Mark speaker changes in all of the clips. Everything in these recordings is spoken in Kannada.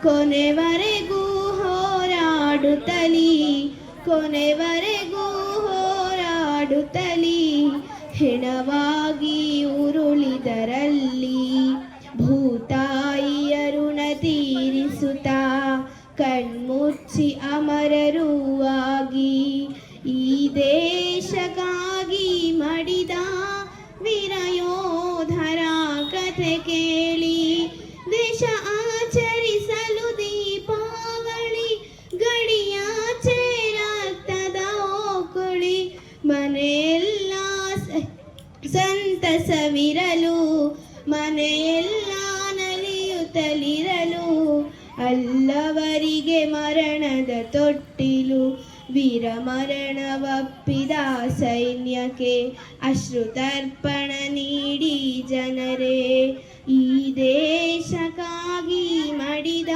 Speaker 1: ಕೊನೆವರೆಗೂ ಹೋರಾಡುತ್ತಲಿ, ಕೊನೆವರೆಗೂ ಹೋರಾಡುತ್ತಲಿ, ಹೆಣವಾಗಿ ಉರುಳಿದರಲ್ಲಿ ಭೂತಾಯಿಯ ಋಣ ತೀರಿಸುತ್ತಾ ಕಣ್ಮುಚ್ಚಿ ಅಮರರೂ ಆಗಿ ಈ ದೇಶಕ್ಕಾಗಿ ಮಡಿದ ವೀರಯೋಧರ ಕಥೆ ಕೇಳಿ. ದೇಶ ಆಚರಿಸಲು ದೀಪಾವಳಿ, ಗಡಿಯಾಚೆ ರಕ್ತದ ಓಕುಳಿ, ಮನೆಯೆಲ್ಲ ಸಂತಸವಿರಲು, ಮನೆಯೆಲ್ಲ ನಲಿಯುತ್ತಲಿರಲು, ಅಲ್ಲವರಿಗೆ ಮರಣದ ತೊಟ್ಟಿಲು, ವೀರಮರಣವಪ್ಪಿದ ಸೈನ್ಯಕ್ಕೆ ಅಶ್ರುತರ್ಪಣ ನೀಡಿ ಜನರೇ. ಈ ದೇಶಕ್ಕಾಗಿ ಮಡಿದ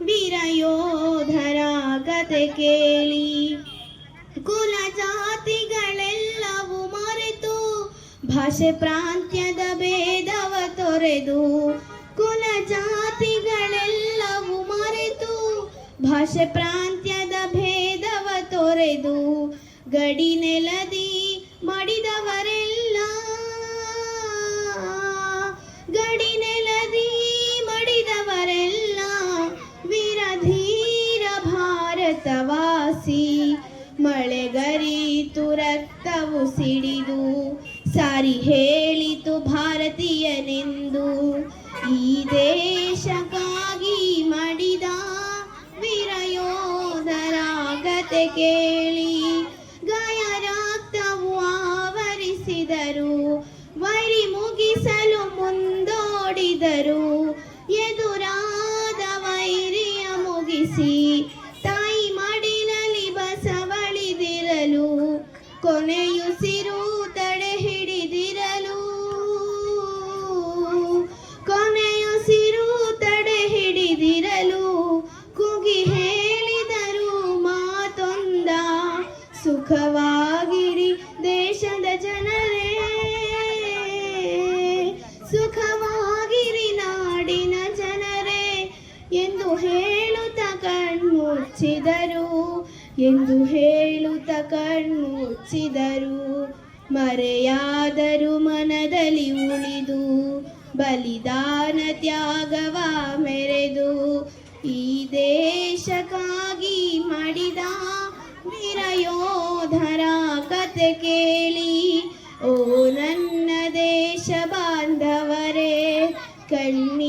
Speaker 1: ವೀರಯೋಧರ ಕತೆ ಕೇಳಿ. ಕುಲ ಜಾತಿಗಳೆಲ್ಲವೂ ಮರೆತು, ಭಾಷೆ ಪ್ರಾಂತ್ಯದ ಭೇದವ ತೊರೆದು, ಕುಲ ಜಾತಿಗಳೆಲ್ಲವೂ ಮರೆತು, ಭಾಷೆ ಪ್ರಾಂತ್ಯದ ಭೇದವ ತೊರೆದು, ಗಡಿ ನೆಲದಿ ಮಡಿದವರೆಲ್ಲ, ಗಡಿ ನೆಲದಿ ಮಡಿದವರೆಲ್ಲ ವೀರಧೀರ ಭಾರತವಾಸಿ. ಮಳೆಗರೀತು ರಕ್ತವು ಸಿಡಿದು, ಸಾರಿ ಹೇಳಿತು ಭಾರತೀಯನೆಂದು. ಈ ದೇಶಕ್ಕಾಗಿ ಮಡಿದ ವೀರಯೋಧರ ಕತೆ ಕೇಳಿ. ಗಾಯ ರಕ್ತವು ಆವರಿಸಿದರು, ವೈರಿ ಮುಗಿಸಲು ಮುಂದೋಡಿದರು, ಎದುರಾದ ವೈರಿಯ ಮುಗಿಸಿ ತಾಯಿ ಮಡಿಲಲ್ಲಿ ಬಸವಳಿದಿರಲು, ಕೊನೆಯುಸಿರು ತಡೆ ಹಿಡಿದಿರಲು, ಕೊನೆಯುಸಿರು ತಡೆ ಹಿಡಿದಿರಲು, ಕುಗಿ ಹೇಳಿದರು ಮಾತೊಂದ, ಸುಖವಾಗಿರಿ ದೇಶದ ಜನರೇ, ಸುಖವಾಗಿರಿ ನಾಡಿನ ಜನರೇ ಎಂದು ಹೇಳುತ್ತ ಕಣ್ಮುಚ್ಚಿದರು, ಎಂದು ಹೇಳುತ್ತ ಕಣ್ಮುಚ್ಚಿದರು. ಮರೆಯಾದರು ಮನದಲ್ಲಿ ಉಳಿದು, ಬಲಿದಾನ ತ್ಯಾಗವ ಮೆರೆದು. ಈ ದೇಶಕ್ಕಾಗಿ ಮಡಿದ ವೀರಯೋಧರ ಕತೆ ಕೇಳಿ. ಓ ನನ್ನ ದೇಶ ಬಾಂಧವರೇ, ಕಣ್ಣೀರ